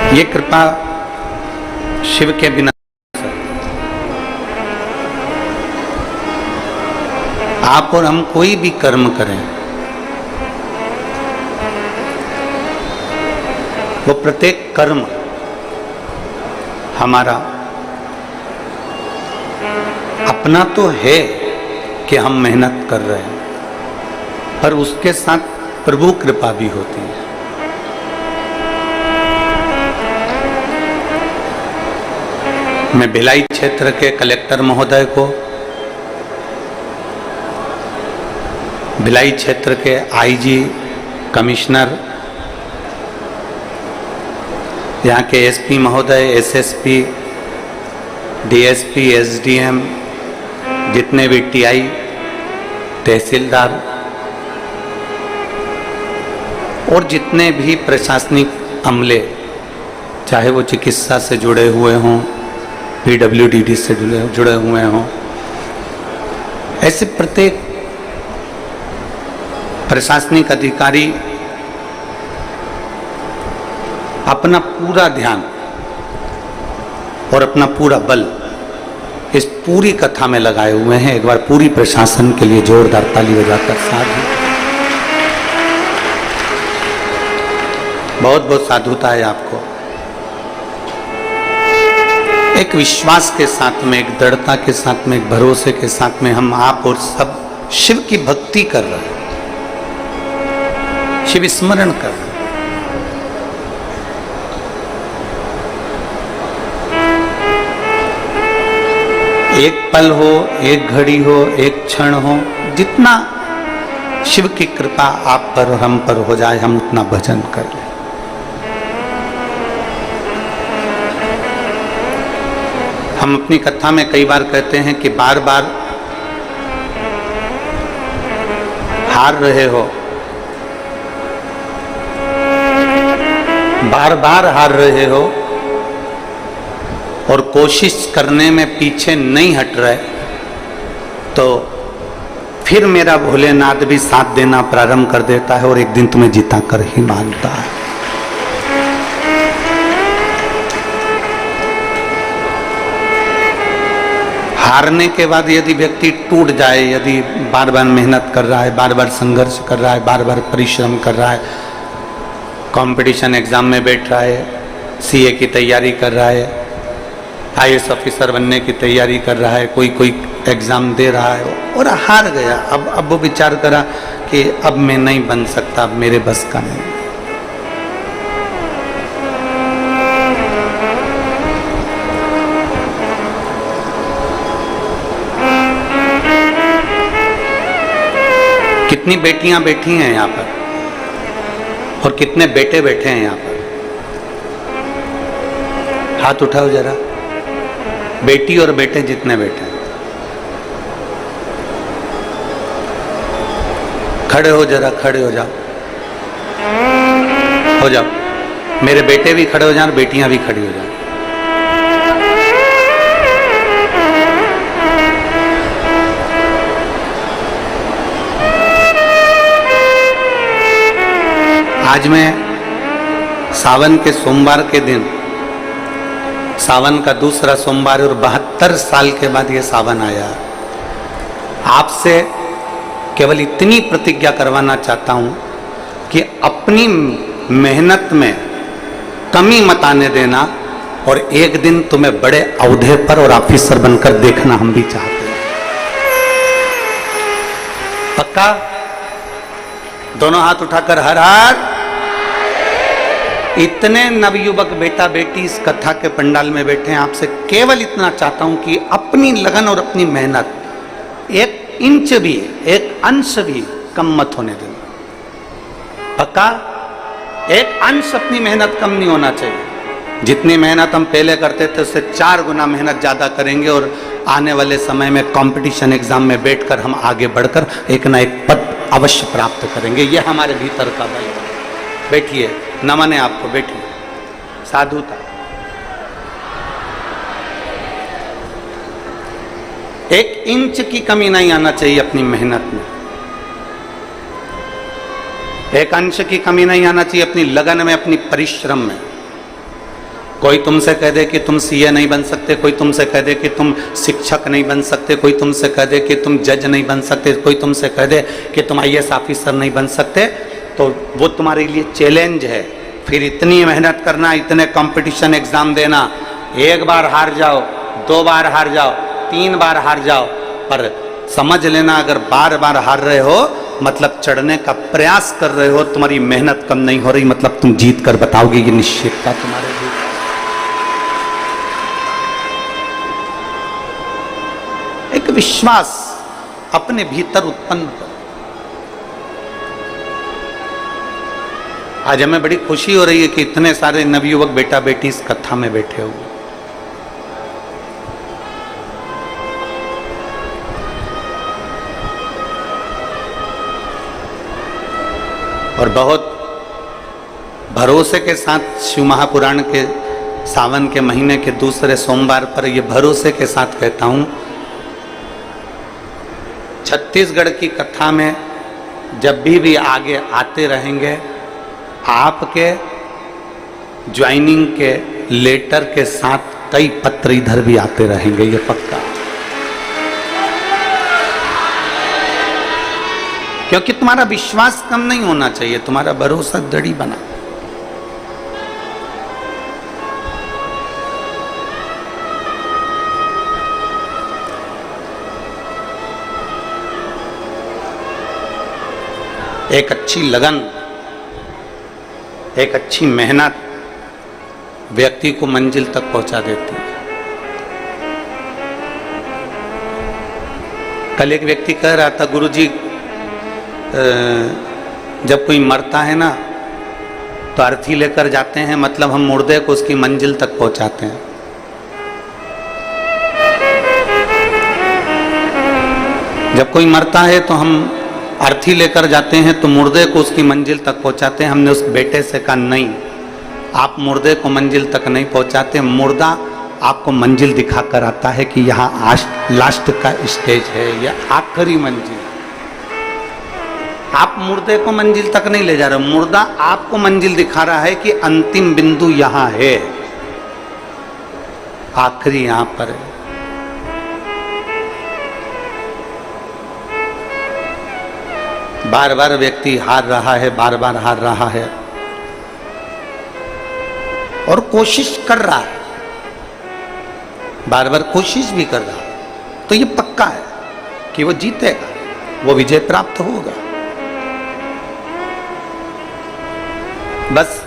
ये कृपा शिव के बिना, आप और हम कोई भी कर्म करें, वो प्रत्येक कर्म हमारा अपना तो है कि हम मेहनत कर रहे हैं, पर उसके साथ प्रभु कृपा भी होती है। मैं भिलाई क्षेत्र के कलेक्टर महोदय को, भिलाई क्षेत्र के आईजी, कमिश्नर, यहाँ के एसपी महोदय, एसएसपी, डीएसपी, एसडीएम, जितने भी टीआई, तहसीलदार और जितने भी प्रशासनिक अमले, चाहे वो चिकित्सा से जुड़े हुए हों, पीडब्ल्यूडी से जुड़े हुए हों, ऐसे प्रत्येक प्रशासनिक अधिकारी अपना पूरा ध्यान और अपना पूरा बल इस पूरी कथा में लगाए हुए हैं। एक बार पूरी प्रशासन के लिए जोरदार ताली बजाकर साधु, बहुत बहुत साधुता है आपको। एक विश्वास के साथ में, एक दृढ़ता के साथ में, एक भरोसे के साथ में हम आप और सब शिव की भक्ति कर रहे हैं, शिव स्मरण कर रहे हैं। एक पल हो, एक घड़ी हो, एक क्षण हो, जितना शिव की कृपा आप पर और हम पर हो जाए, हम उतना भजन कर लें। हम अपनी कथा में कई बार कहते हैं कि बार बार हार रहे हो, बार बार हार रहे हो और कोशिश करने में पीछे नहीं हट रहे, तो फिर मेरा भोलेनाथ भी साथ देना प्रारंभ कर देता है और एक दिन तुम्हें जीता कर ही मानता है। हारने के बाद यदि व्यक्ति टूट जाए, यदि बार बार मेहनत कर रहा है, बार बार संघर्ष कर रहा है, बार बार परिश्रम कर रहा है, कंपटीशन एग्जाम में बैठ रहा है, सीए की तैयारी कर रहा है, आईएएस ऑफिसर बनने की तैयारी कर रहा है, कोई एग्जाम दे रहा है और हार गया, अब वो विचार करा कि अब मैं नहीं बन सकता, अब मेरे बस का नहीं। कितनी बेटियां बैठी हैं यहाँ पर और कितने बेटे बैठे हैं यहाँ पर, हाथ उठाओ जरा। बेटी और बेटे जितने बैठे हैं, खड़े हो जरा, खड़े हो जाओ, हो जाओ। मेरे बेटे भी खड़े हो जाए, बेटियां भी खड़ी हो जाए। आज मैं सावन के सोमवार के दिन, सावन का दूसरा सोमवार और 72 साल के बाद ये सावन आया, आपसे केवल इतनी प्रतिज्ञा करवाना चाहता हूं कि अपनी मेहनत में कमी मत आने देना और एक दिन तुम्हें बड़े औहदे पर और ऑफिसर बनकर देखना हम भी चाहते हैं। पक्का? दोनों हाथ उठाकर हर हर। इतने नवयुवक बेटा बेटी इस कथा के पंडाल में बैठे हैं, आपसे केवल इतना चाहता हूं कि अपनी लगन और अपनी मेहनत एक इंच भी, एक अंश भी कम मत होने देना। पक्का? एक अंश अपनी मेहनत कम नहीं होना चाहिए। जितनी मेहनत हम पहले करते थे उससे 4 गुना मेहनत ज्यादा करेंगे और आने वाले समय में कंपटीशन एग्जाम में बैठकर हम आगे बढ़कर एक ना एक पद अवश्य प्राप्त करेंगे। यह हमारे भीतर का बल है। बैठिए, नमन है आपको, बैठिए। साधुता, एक इंच की कमी नहीं आना चाहिए अपनी मेहनत में, एक अंश की कमी नहीं आना चाहिए अपनी लगन में, अपनी परिश्रम में। कोई तुमसे कह दे कि तुम सीए नहीं बन सकते, कोई तुमसे कह दे कि तुम शिक्षक नहीं बन सकते, कोई तुमसे कह दे कि तुम जज नहीं बन सकते, कोई तुमसे कह दे कि तुम आईएएस ऑफिसर नहीं बन सकते, तो वो तुम्हारे लिए चैलेंज है। फिर इतनी मेहनत करना, इतने कंपटीशन एग्जाम देना, एक बार हार जाओ, 2 बार हार जाओ, 3 बार हार जाओ, पर समझ लेना अगर बार बार हार रहे हो मतलब चढ़ने का प्रयास कर रहे हो, तुम्हारी मेहनत कम नहीं हो रही, मतलब तुम जीत कर बताओगे, ये निश्चितता तुम्हारे लिए। एक विश्वास अपने भीतर उत्पन्न करो। आज हमें बड़ी खुशी हो रही है कि इतने सारे नवयुवक बेटा बेटी इस कथा में बैठे हुए। और बहुत भरोसे के साथ शिव महापुराण के सावन के महीने के दूसरे सोमवार पर ये भरोसे के साथ कहता हूं, छत्तीसगढ़ की कथा में जब भी आगे आते रहेंगे, आपके ज्वाइनिंग के लेटर के साथ कई पत्र इधर भी आते रहेंगे, ये पक्का। क्योंकि तुम्हारा विश्वास कम नहीं होना चाहिए, तुम्हारा भरोसा दृढ़ बना। एक अच्छी लगन, एक अच्छी मेहनत व्यक्ति को मंजिल तक पहुंचा देती है। कल एक व्यक्ति कह रहा था, गुरुजी जब कोई मरता है ना तो अर्थी लेकर जाते हैं, मतलब हम मुर्दे को उसकी मंजिल तक पहुंचाते हैं। जब कोई मरता है तो हम अर्थी लेकर जाते हैं, तो मुर्दे को उसकी मंजिल तक पहुंचाते हैं। हमने उस बेटे से कहा नहीं, आप मुर्दे को मंजिल तक नहीं पहुंचाते, मुर्दा आपको मंजिल दिखाकर आता है कि यहाँ लास्ट का स्टेज है या आखिरी मंजिल। आप मुर्दे को मंजिल तक नहीं ले जा रहे, मुर्दा आपको मंजिल दिखा रहा है कि अंतिम बिंदु यहां है, आखिरी यहां पर है। बार बार व्यक्ति हार रहा है, बार बार हार रहा है और कोशिश कर रहा है, बार बार कोशिश भी कर रहा है, तो ये पक्का है कि वो जीतेगा, वो विजय प्राप्त होगा। बस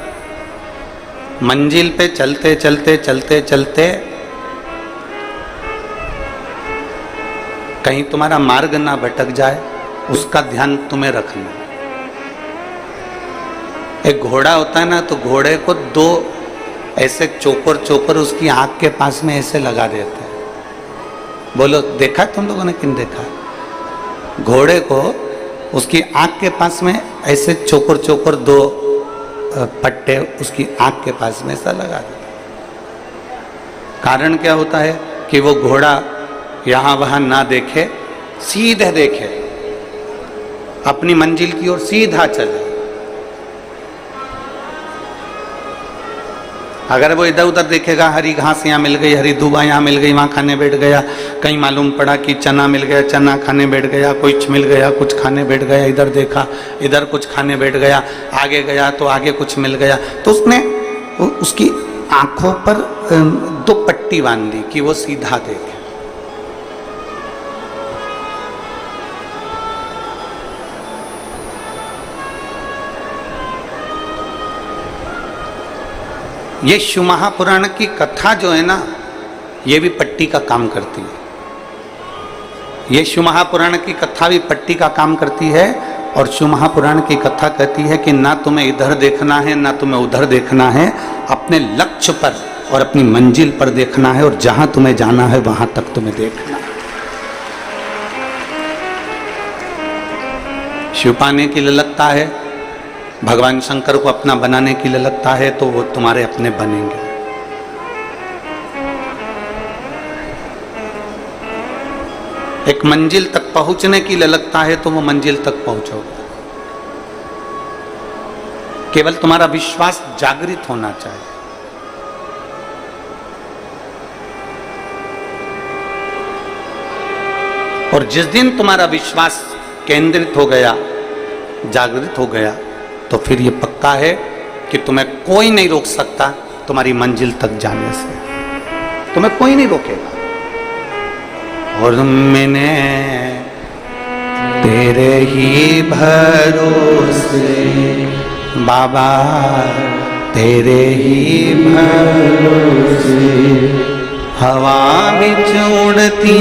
मंजिल पे चलते चलते चलते चलते कहीं तुम्हारा मार्ग ना भटक जाए, उसका ध्यान तुम्हें रखना। एक घोड़ा होता है ना, तो घोड़े को 2 ऐसे चोकर उसकी आंख के पास में ऐसे लगा देते हैं। बोलो देखा तुम लोगों ने, किन देखा? घोड़े को उसकी आंख के पास में ऐसे चोकर 2 पट्टे उसकी आंख के पास में ऐसा लगा देते। कारण क्या होता है कि वो घोड़ा यहां वहां ना देखे, सीधे देखे, अपनी मंजिल की ओर सीधा चले। अगर वो इधर उधर देखेगा, हरी घास यहाँ मिल गई, हरी दूबा यहाँ मिल गई, वहाँ खाने बैठ गया, कहीं मालूम पड़ा कि चना मिल गया, चना खाने बैठ गया, कुछ मिल गया, कुछ खाने बैठ गया, इधर देखा, इधर कुछ खाने बैठ गया, आगे गया तो आगे कुछ मिल गया, तो उसने उसकी आंखों पर 2 पट्टी बांध दी कि वो सीधा देखे। ये शिव महापुराण की कथा जो है ना, ये भी पट्टी का काम करती है। ये शिव महापुराण की कथा भी पट्टी का काम करती है। और शिव महापुराण की कथा कहती है कि ना तुम्हें इधर देखना है, ना तुम्हें उधर देखना है, अपने लक्ष्य पर और अपनी मंजिल पर देखना है, और जहां तुम्हें जाना है वहां तक तुम्हें देखना है। शिव पाने के लिए लगता है, भगवान शंकर को अपना बनाने के लिए लगता है, तो वो तुम्हारे अपने बनेंगे। एक मंजिल तक पहुंचने के लिए लगता है, तो वो मंजिल तक पहुंचोगे। केवल तुम्हारा विश्वास जागृत होना चाहिए। और जिस दिन तुम्हारा विश्वास केंद्रित हो गया, जागृत हो गया, तो फिर ये पक्का है कि तुम्हें कोई नहीं रोक सकता तुम्हारी मंजिल तक जाने से, तुम्हें कोई नहीं रोकेगा। और मैंने तेरे ही भरोसे बाबा, तेरे ही भरोसे हवा बिच उड़ती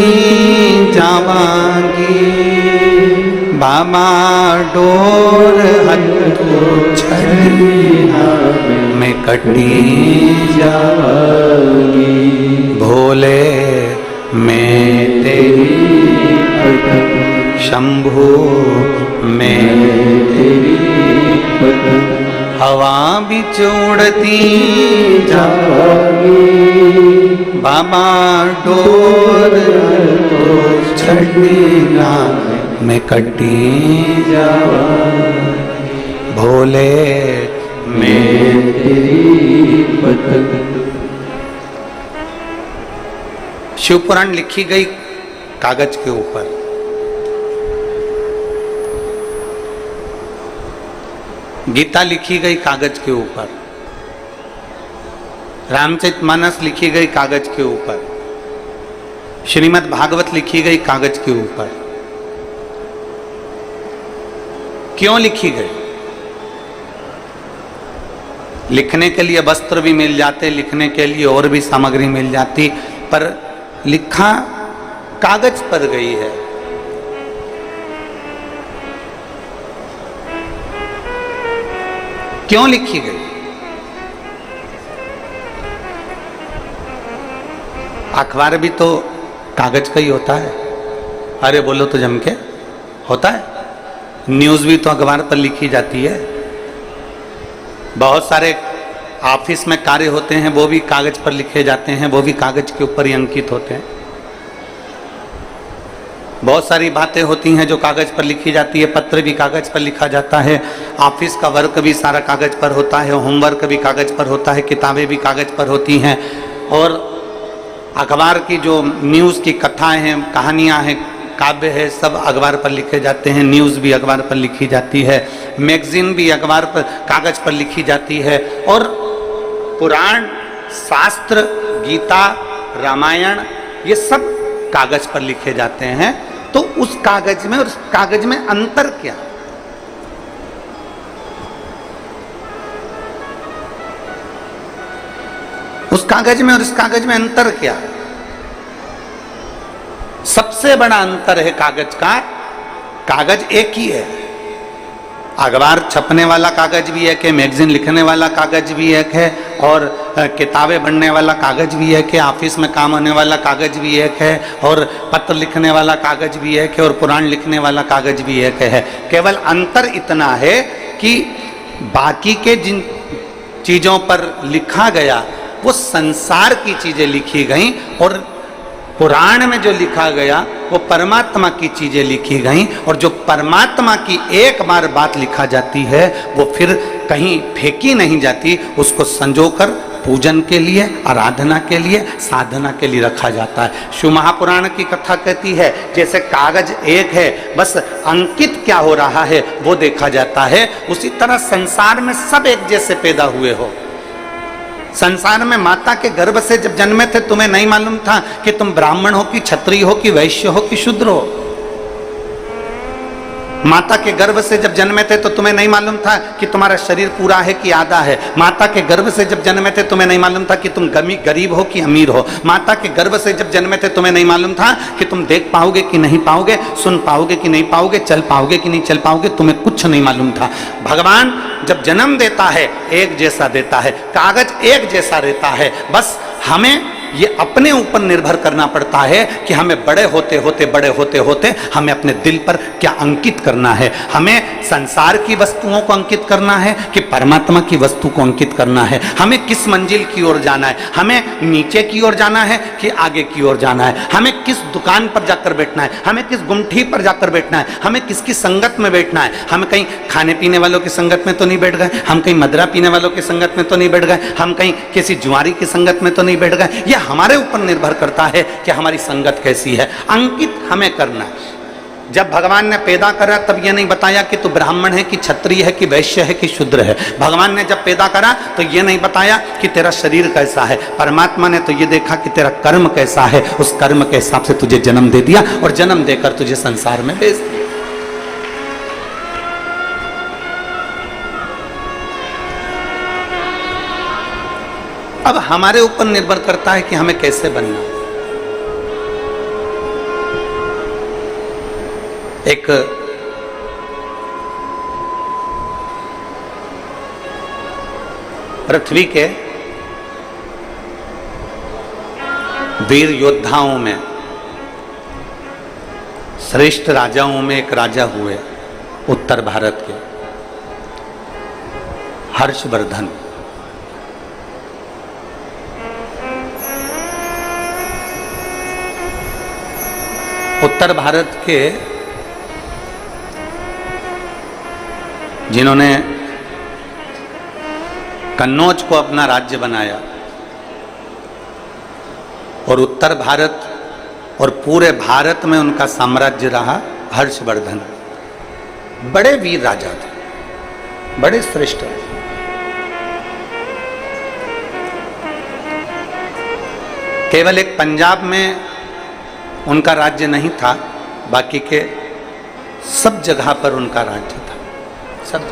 जावांगी बाबा, डोर हथों छड़ी मैं कटी जावांगी भोले, मैं तेरी शंभू, मैं तेरी हवा बिच उड़ती जावांगी बाबा, डोर छड़ना मैं कटी जावांगी भोले, मैं तेरी पतंग। शिव पुराण लिखी गई कागज के ऊपर, गीता लिखी गई कागज के ऊपर, रामचरितमानस लिखी गई कागज के ऊपर, श्रीमद् भागवत लिखी गई कागज के ऊपर। क्यों लिखी गई? लिखने के लिए वस्त्र भी मिल जाते, लिखने के लिए और भी सामग्री मिल जाती, पर लिखा कागज पर गई है। क्यों लिखी गई? अखबार भी तो कागज का ही होता है, अरे बोलो तो जम के होता है। न्यूज़ भी तो अखबार पर लिखी जाती है। बहुत सारे ऑफिस में कार्य होते हैं, वो भी कागज पर लिखे जाते हैं, वो भी कागज के ऊपर ही अंकित होते हैं। बहुत सारी बातें होती हैं जो कागज पर लिखी जाती है, पत्र भी कागज पर लिखा जाता है, ऑफिस का वर्क भी सारा कागज पर होता है, होमवर्क भी कागज पर होता है, किताबें भी कागज पर होती हैं, और अखबार की जो न्यूज़ की कथाएं हैं, कहानियां हैं, काव्य है, सब अखबार पर लिखे जाते हैं। न्यूज़ भी अखबार पर लिखी जाती है, मैगजीन भी अखबार पर कागज पर लिखी जाती है, और पुराण, शास्त्र, गीता, रामायण, ये सब कागज पर लिखे जाते हैं। तो उस कागज में और उस कागज में अंतर क्या? उस कागज में और इस कागज में अंतर क्या? सबसे बड़ा अंतर है कागज का, कागज एक ही है। अखबार छपने वाला कागज भी एक है, मैगजीन लिखने वाला कागज भी एक है, और किताबें बनने वाला कागज भी एक है, ऑफिस में काम होने वाला कागज भी एक है, और पत्र लिखने वाला कागज भी एक है, और पुराण लिखने वाला कागज भी एक है। केवल अंतर इतना है कि बाकी के जिन चीज़ों पर लिखा गया वो संसार की चीज़ें लिखी गई, और पुराण में जो लिखा गया वो परमात्मा की चीजें लिखी गई। और जो परमात्मा की एक बार बात लिखा जाती है वो फिर कहीं फेंकी नहीं जाती, उसको संजोकर पूजन के लिए, आराधना के लिए, साधना के लिए रखा जाता है। शिव महापुराण की कथा कहती है जैसे कागज एक है, बस अंकित क्या हो रहा है वो देखा जाता है, उसी तरह संसार में सब एक जैसे पैदा हुए हो। संसार में माता के गर्भ से जब जन्मे थे तुम्हें नहीं मालूम था कि तुम ब्राह्मण हो कि क्षत्रिय हो कि वैश्य हो कि शूद्र हो। माता के गर्भ से जब जन्मे थे तो तुम्हें नहीं मालूम था कि तुम्हारा शरीर पूरा है कि आधा है। माता के गर्भ से जब जन्मे थे तुम्हें नहीं मालूम था कि तुम गरीब हो कि अमीर हो। माता के गर्भ से जब जन्मे थे तुम्हें नहीं मालूम था कि तुम देख पाओगे कि नहीं पाओगे, सुन पाओगे कि नहीं पाओगे, चल पाओगे कि नहीं चल पाओगे, तुम्हें कुछ नहीं मालूम था। भगवान जब जन्म देता है एक जैसा देता है, कागज एक जैसा रहता है, बस हमें ये अपने ऊपर निर्भर करना पड़ता है कि हमें बड़े होते होते हमें अपने दिल पर क्या अंकित करना है। हमें संसार की वस्तुओं को अंकित करना है कि परमात्मा की वस्तु को अंकित करना है। हमें किस मंजिल की ओर जाना है, हमें नीचे की ओर जाना है कि आगे की ओर जाना है, हमें किस दुकान पर जाकर बैठना है, हमें किस गुमठी पर जाकर बैठना है, हमें किसकी संगत में बैठना है। हम कहीं खाने पीने वालों की संगत में तो नहीं बैठ गए, हम कहीं मदरा पीने वालों की संगत में तो नहीं बैठ गए, हम कहीं किसी जुआरी की संगत में तो नहीं बैठ गए, या हमारे ऊपर निर्भर करता है कि हमारी संगत कैसी है। अंकित हमें करना है। जब भगवान ने पैदा करा तब ये नहीं बताया कि तू ब्राह्मण है कि क्षत्रिय है कि वैश्य है कि शूद्र है। भगवान ने जब पैदा करा तो ये नहीं बताया कि तेरा शरीर कैसा है। परमात्मा ने तो ये देखा कि तेरा कर्म कैसा है, उस कर्म के हिसाब से तुझे जन्म दे दिया और जन्म देकर तुझे संसार में भेज दिया। अब हमारे ऊपर निर्भर करता है कि हमें कैसे बनना है। एक पृथ्वी के वीर योद्धाओं में श्रेष्ठ राजाओं में एक राजा हुए उत्तर भारत के, हर्षवर्धन। उत्तर भारत के जिन्होंने कन्नौज को अपना राज्य बनाया और उत्तर भारत और पूरे भारत में उनका साम्राज्य रहा, हर्षवर्धन। बड़े वीर राजा थे, बड़े श्रेष्ठ। केवल एक पंजाब में उनका राज्य नहीं था, बाकी के सब जगह पर उनका राज्य था, सब।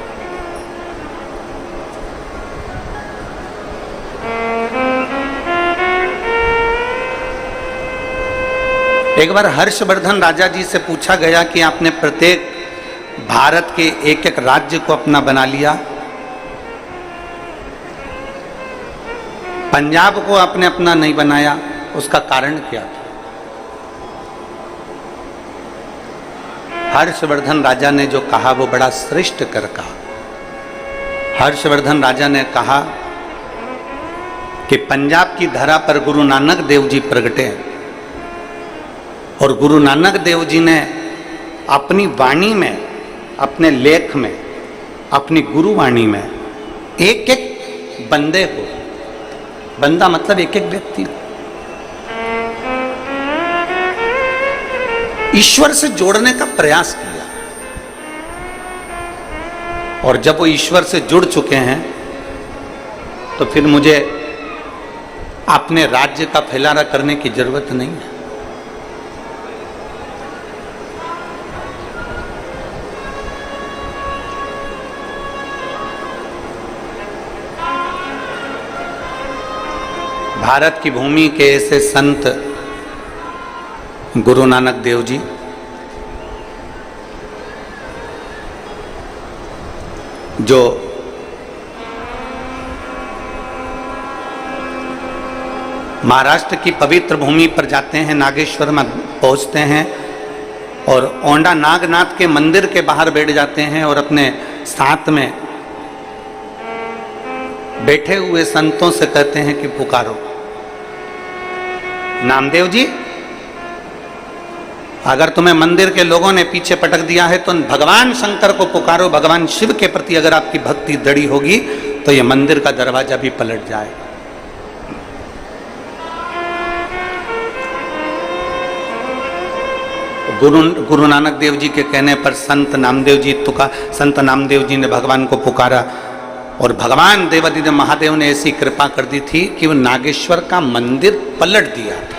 एक बार हर्षवर्धन राजा जी से पूछा गया कि आपने प्रत्येक भारत के एक एक राज्य को अपना बना लिया, पंजाब को आपने अपना नहीं बनाया, उसका कारण क्या था? हर्षवर्धन राजा ने जो कहा वो बड़ा श्रेष्ठ कर कहा। हर्षवर्धन राजा ने कहा कि पंजाब की धरा पर गुरु नानक देव जी प्रगटे और गुरु नानक देव जी ने अपनी वाणी में, अपने लेख में, अपनी गुरुवाणी में एक एक बंदे को, बंदा मतलब एक एक व्यक्ति, ईश्वर से जोड़ने का प्रयास किया। और जब वो ईश्वर से जुड़ चुके हैं तो फिर मुझे अपने राज्य का फैलाना करने की जरूरत नहीं है। भारत की भूमि के ऐसे संत गुरु नानक देव जी, जो महाराष्ट्र की पवित्र भूमि पर जाते हैं, नागेश्वर में पहुंचते हैं और औंडा नागनाथ के मंदिर के बाहर बैठ जाते हैं और अपने साथ में बैठे हुए संतों से कहते हैं कि पुकारो, नामदेव जी, अगर तुम्हें मंदिर के लोगों ने पीछे पटक दिया है तो भगवान शंकर को पुकारो। भगवान शिव के प्रति अगर आपकी भक्ति दृढ़ होगी तो यह मंदिर का दरवाजा भी पलट जाए। गुरु नानक देव जी के कहने पर संत नामदेव जी ने भगवान को पुकारा और भगवान देवादिदेव महादेव ने ऐसी कृपा कर दी थी कि वो नागेश्वर का मंदिर पलट दिया था।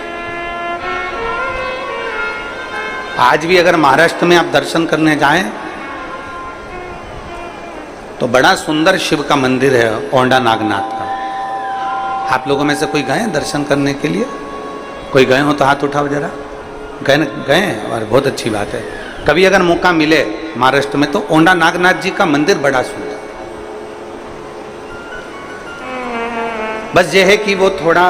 आज भी अगर महाराष्ट्र में आप दर्शन करने जाएं तो बड़ा सुंदर शिव का मंदिर है औंडा नागनाथ का। आप लोगों में से कोई गए दर्शन करने के लिए? कोई गए हो तो हाथ उठाओ जरा। गए और बहुत अच्छी बात है। कभी अगर मौका मिले महाराष्ट्र में तो औंडा नागनाथ जी का मंदिर बड़ा सुंदर। बस ये है कि वो थोड़ा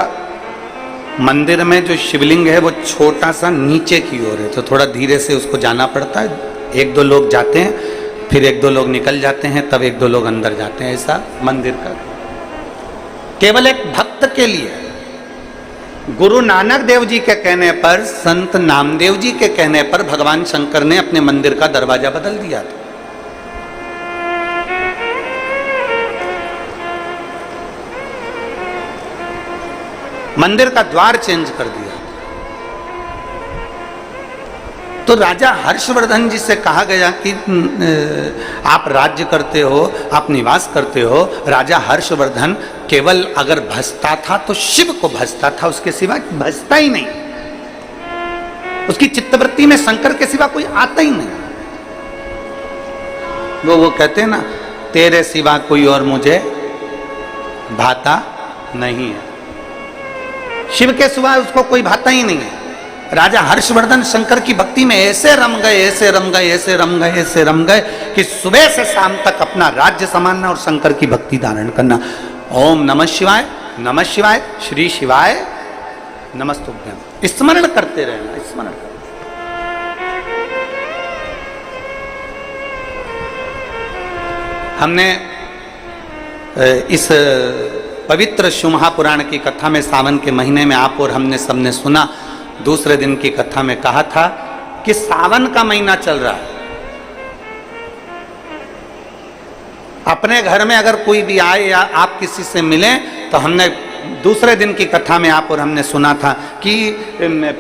मंदिर में जो शिवलिंग है वो छोटा सा नीचे की ओर है, तो थोड़ा धीरे से उसको जाना पड़ता है। एक दो लोग जाते हैं, फिर एक दो लोग निकल जाते हैं, तब एक दो लोग अंदर जाते हैं। ऐसा मंदिर का केवल एक भक्त के लिए। गुरु नानक देव जी के कहने पर, संत नामदेव जी के कहने पर भगवान शंकर ने अपने मंदिर का दरवाजा बदल दिया था। मंदिर का द्वार चेंज कर दिया। तो राजा हर्षवर्धन जी से कहा गया कि आप राज्य करते हो, आप निवास करते हो। राजा हर्षवर्धन केवल अगर भजता था तो शिव को भजता था, उसके सिवा भजता ही नहीं। उसकी चित्तवृत्ति में शंकर के सिवा कोई आता ही नहीं। वो कहते हैं ना, तेरे सिवा कोई और मुझे भाता नहीं है। शिव के सिवा उसको कोई भाता ही नहीं है। राजा हर्षवर्धन शंकर की भक्ति में ऐसे रम गए, ऐसे रम गए, ऐसे रम गए, ऐसे रम गए कि सुबह से शाम तक अपना राज्य संभालना और शंकर की भक्ति धारण करना। ओम नमः शिवाय, नमः शिवाय, श्री शिवाय नमस्तुभ्यम, स्मरण करते रहना, स्मरण करना। हमने इस पवित्र शिव महापुराण की कथा में सावन के महीने में आप और हमने सबने सुना। दूसरे दिन की कथा में कहा था कि सावन का महीना चल रहा है। अपने घर में अगर कोई भी आए या आप किसी से मिलें तो हमने दूसरे दिन की कथा में आप और हमने सुना था कि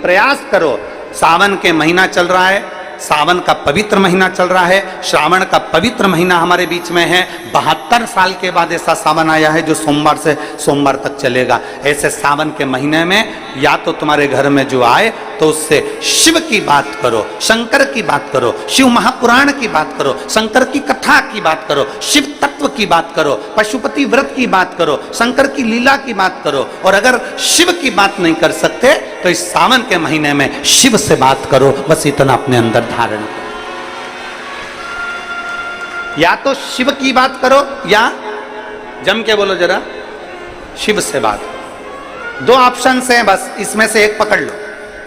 प्रयास करो, सावन के महीना चल रहा है, सावन का पवित्र महीना चल रहा है, श्रावण का पवित्र महीना हमारे बीच में है। 72 साल के बाद ऐसा सावन आया है जो सोमवार से सोमवार तक चलेगा। ऐसे सावन के महीने में या तो तुम्हारे घर में जो आए तो उससे शिव की बात करो, शंकर की बात करो, शिव महापुराण की बात करो, शंकर की कथा की बात करो, शिव तत्व की बात करो, पशुपति व्रत की बात करो, शंकर की लीला की बात करो। और अगर शिव की बात नहीं कर सकते तो इस सावन के महीने में शिव से बात करो। बस इतना अपने अंदर धारण करो। या तो शिव की बात करो या जम के बोलो जरा, शिव से बात करो। 2 ऑप्शन हैं बस, इसमें से एक पकड़ लो।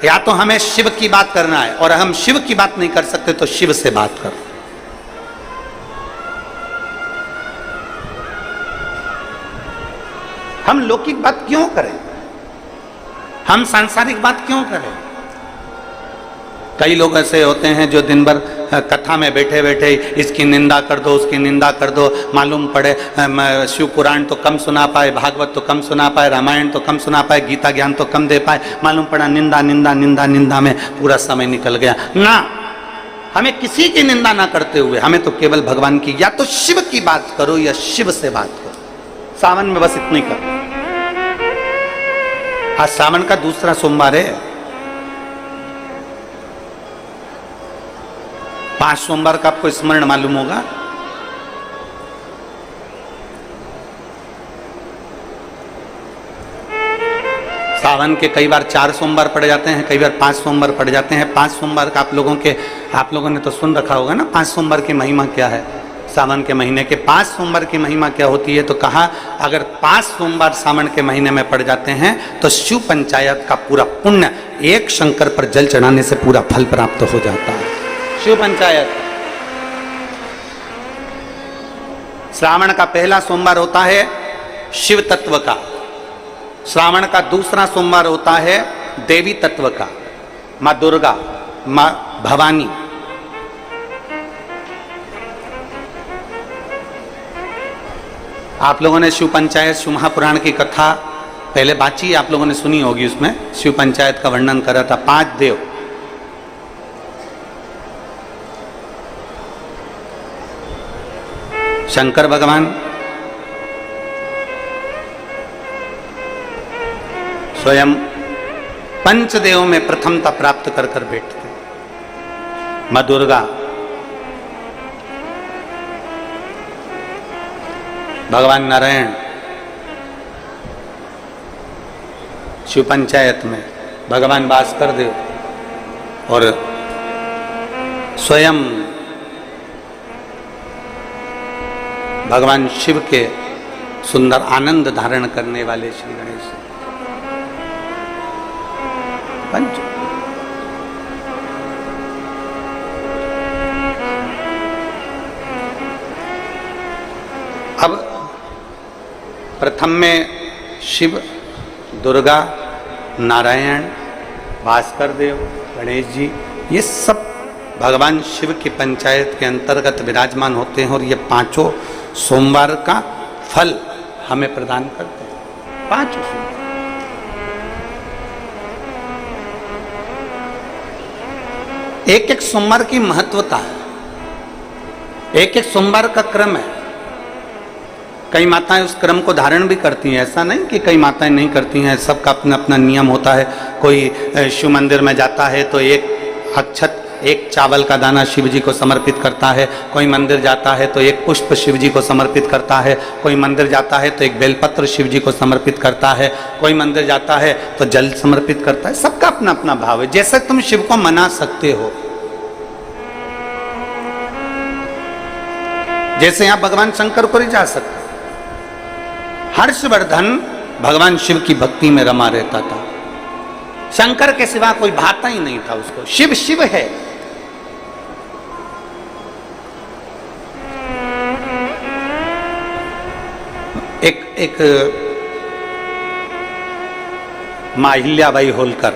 या तो हमें शिव की बात करना है और हम शिव की बात नहीं कर सकते तो शिव से बात करो। हम लौकिक बात क्यों करें, हम सांसारिक बात क्यों करें? कई लोग ऐसे होते हैं जो दिन भर कथा में बैठे बैठे इसकी निंदा कर दो, उसकी निंदा कर दो। मालूम पड़े शिव पुराण तो कम सुना पाए, भागवत तो कम सुना पाए, रामायण तो कम सुना पाए, गीता ज्ञान तो कम दे पाए। मालूम पड़ा निंदा निंदा निंदा निंदा में पूरा समय निकल गया। ना, हमें किसी की निंदा ना करते हुए हमें तो केवल भगवान की, या तो शिव की बात करो या शिव से बात करो। सावन में बस इतना ही करो। आज सावन का दूसरा सोमवार है। 5 सोमवार का आपको स्मरण मालूम होगा। सावन के कई बार 4 सोमवार पड़ जाते हैं, कई बार 5 सोमवार पड़ जाते हैं। 5 सोमवार का आप लोगों ने तो सुन रखा होगा ना, 5 सोमवार की महिमा क्या है। सावन के महीने के 5 सोमवार की महिमा क्या होती है? तो कहा अगर 5 सोमवार सावन के महीने में पड़ जाते हैं तो शिव पंचायत का पूरा पुण्य एक शंकर पर जल चढ़ाने से पूरा फल प्राप्त हो जाता है। शिव पंचायत। श्रावण का पहला सोमवार होता है शिव तत्व का, श्रावण का दूसरा सोमवार होता है देवी तत्व का, माँ दुर्गा, माँ भवानी। आप लोगों ने शिव पंचायत शिव महापुराण की कथा पहले बाची, आप लोगों ने सुनी होगी। उसमें शिव पंचायत का वर्णन करा था। 5 देव, शंकर भगवान, स्वयं पंचदेव में प्रथमता प्राप्त कर कर बैठते, मां दुर्गा, भगवान नारायण शिव पंचायत में, भगवान भास्कर देव और स्वयं भगवान शिव के सुंदर आनंद धारण करने वाले श्री गणेश पंच। अब प्रथम में शिव, दुर्गा, नारायण, भास्कर देव, गणेश जी, ये सब भगवान शिव की पंचायत के अंतर्गत विराजमान होते हैं और ये 5 सोमवार का फल हमें प्रदान करते हैं। 5 सोमवार एक एक सोमवार की महत्वता है, एक एक सोमवार का क्रम है। कई माताएं उस क्रम को धारण भी करती हैं, ऐसा नहीं कि कई माताएं नहीं करती हैं, सबका अपना अपना नियम होता है। कोई शिव मंदिर में जाता है तो एक अक्षत, एक चावल का दाना शिव जी को समर्पित करता है, कोई मंदिर जाता है तो एक पुष्प शिव जी को समर्पित करता है, कोई मंदिर जाता है तो एक बेलपत्र शिव जी को समर्पित करता है, कोई मंदिर जाता है तो जल समर्पित करता है। सबका अपना अपना भाव है, जैसे तुम शिव को मना सकते हो। जैसे यहां भगवान शंकर को रिझा सकते। हर्षवर्धन भगवान शिव की भक्ति में रमा रहता था, शंकर के सिवा कोई भाता ही नहीं था उसको। शिव शिव है। एक मां अहिल्याबाई होलकर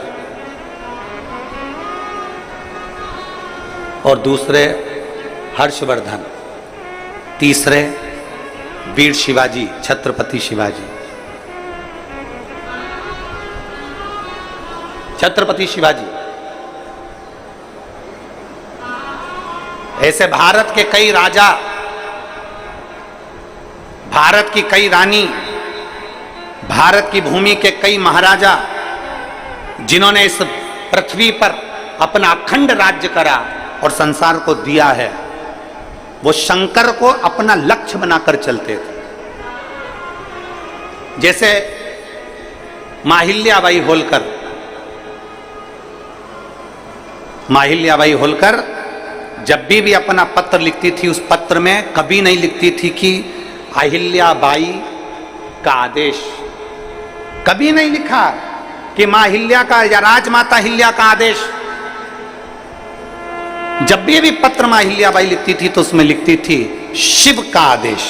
और दूसरे हर्षवर्धन, तीसरे वीर शिवाजी, छत्रपति शिवाजी। छत्रपति शिवाजी ऐसे भारत के कई राजा, भारत की कई रानी, भारत की भूमि के कई महाराजा, जिन्होंने इस पृथ्वी पर अपना अखंड राज्य करा और संसार को दिया है, वो शंकर को अपना लक्ष्य बनाकर चलते थे। जैसे मां अहिल्याबाई होलकर, मां अहिल्याबाई होलकर जब भी अपना पत्र लिखती थी, उस पत्र में कभी नहीं लिखती थी कि अहिल्याबाई का आदेश, कभी नहीं लिखा कि मां अहिल्या का या राजमाता अहिल्या का आदेश। जब भी पत्र मां अहिल्याबाई लिखती थी तो उसमें लिखती थी शिव का आदेश,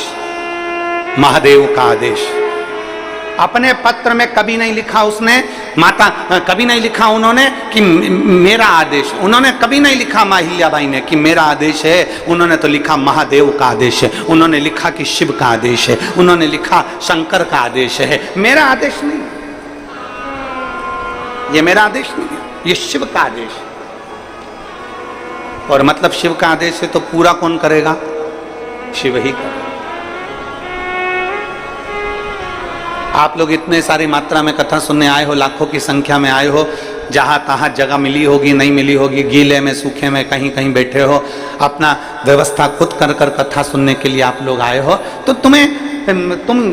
महादेव का आदेश। अपने पत्र में कभी नहीं लिखा उसने माता, कभी नहीं लिखा उन्होंने कि मेरा आदेश, उन्होंने कभी नहीं लिखा मां अहिल्याबाई ने कि मेरा आदेश है। उन्होंने तो लिखा महादेव का आदेश है, उन्होंने लिखा कि शिव का आदेश है, उन्होंने लिखा शंकर का आदेश है। मेरा आदेश नहीं, ये मेरा आदेश नहीं है, ये शिव का आदेश है। और मतलब शिव का आदेश है तो पूरा कौन करेगा? शिव ही करेगा। आप लोग इतने सारी मात्रा में कथा सुनने आए हो, लाखों की संख्या में आए हो, जहां तहां जगह मिली होगी, नहीं मिली होगी, गीले में सूखे में कहीं कहीं बैठे हो, अपना व्यवस्था खुद कर कर कथा सुनने के लिए आप लोग आए हो। तो तुम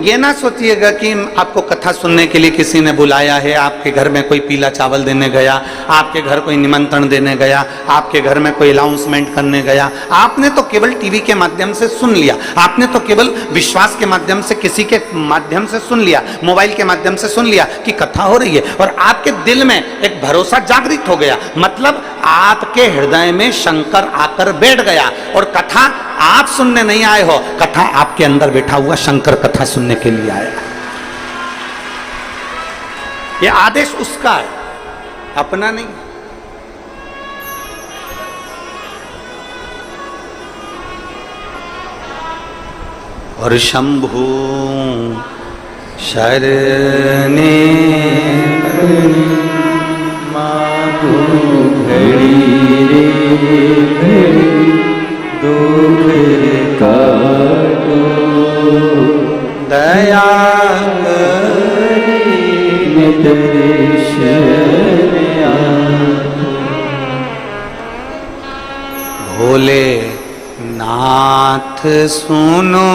ये ना सोचिएगा कि आपको कथा सुनने के लिए किसी ने बुलाया है, आपके घर में कोई पीला चावल देने गया, आपके घर कोई निमंत्रण देने गया, आपके घर में कोई अनाउंसमेंट करने गया। आपने तो केवल टीवी के माध्यम से सुन लिया, आपने तो केवल विश्वास के माध्यम से, किसी के माध्यम से सुन लिया, मोबाइल के माध्यम से सुन लिया कि कथा हो रही है, और आपके दिल में एक भरोसा जागृत हो गया। मतलब आपके हृदय में शंकर आकर बैठ गया, और कथा आप सुनने नहीं आए हो, कथा आपके अंदर बैठा हुआ शंकर कथा सुनने के लिए आया। ये आदेश उसका है, अपना नहीं। और शंभु शरणे माधु घड़ी रे दया भोले नाथ सुनो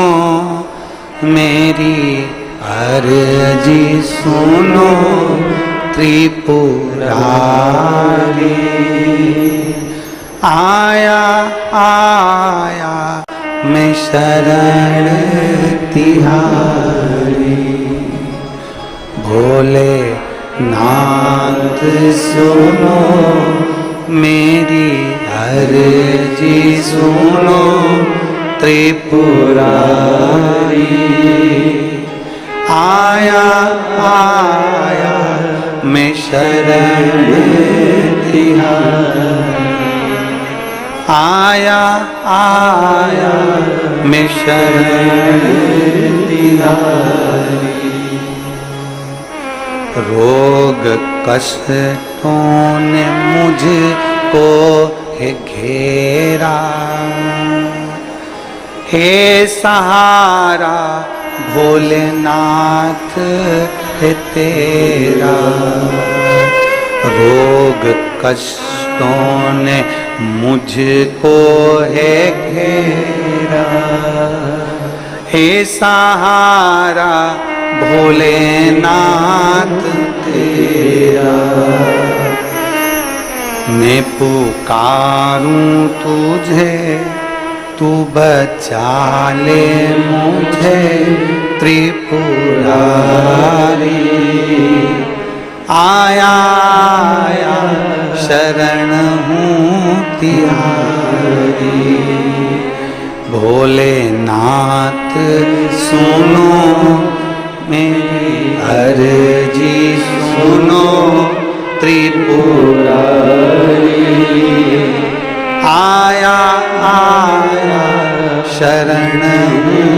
मेरी अर्जी, सुनो त्रिपुरारी। आया आया मैं शरण तिहारी, भोले नाथ सुनो मेरी अर्जी, सुनो त्रिपुरारी। आया आया मैं शरण तिहारी, आया आया मैं शरण तिहारी। रोग कष्टों ने मुझको है घेरा, हे सहारा भोलेनाथ है तेरा, रोग कष्टों ने मुझको है घेरा, हे सहारा भोलेनाथ तेरा, मैं पुकारूं तुझे तू बचा ले मुझे त्रिपुरारी, आया आया शरण हूँ तिहारी, भोलेनाथ सुनो मेरी अर्जी सुनो त्रिपुरारी, आया आया शरण हूँ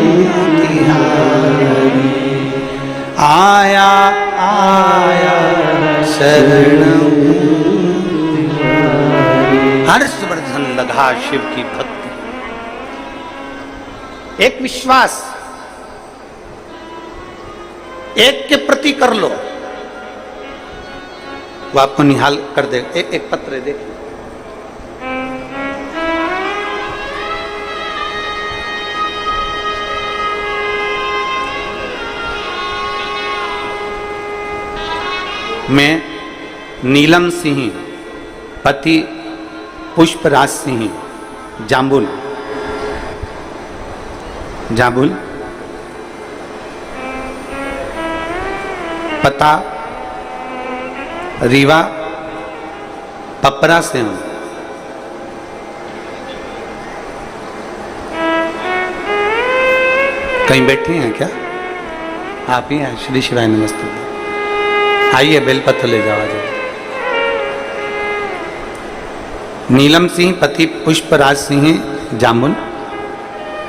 तिहारी, आया आया शरण हूँ तिहारी। हर्षवर्धन लगा शिव की भक्ति, एक विश्वास एक के प्रति कर लो, वो आपको निहाल कर दे। एक पत्र है, देखिए, मैं नीलम सिंह पति पुष्पराज सिंह जाम्बुल पता रीवा पपरा से हूं। कहीं बैठे हैं क्या? आप ही हैं? श्री शिवाय नमस्ते। आइए बेलपत्र ले जाओ। नीलम सिंह पति पुष्पराज सिंह जामुन,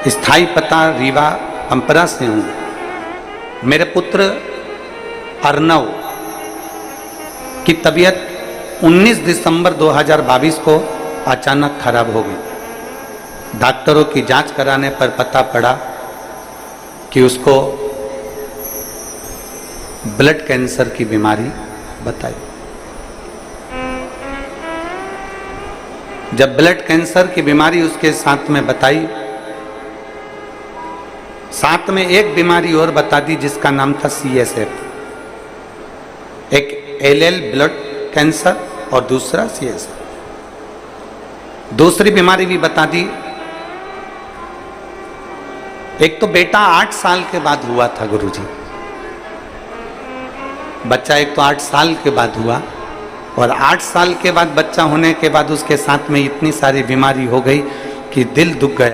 स्थाई पता रीवा पंपरा से हूँ। मेरे पुत्र अर्नव की तबीयत 19 दिसंबर 2022 को अचानक खराब हो गई। डॉक्टरों की जांच कराने पर पता पड़ा कि उसको ब्लड कैंसर की बीमारी बताई। जब ब्लड कैंसर की बीमारी उसके साथ में बताई, साथ में एक बीमारी और बता दी जिसका नाम था CSF, एक LL ब्लड कैंसर और दूसरा CSF। दूसरी बीमारी भी बता दी। एक तो बेटा 8 साल के बाद हुआ था गुरुजी, बच्चा एक तो 8 साल के बाद हुआ, और 8 साल के बाद बच्चा होने के बाद उसके साथ में इतनी सारी बीमारी हो गई कि दिल दुख गया।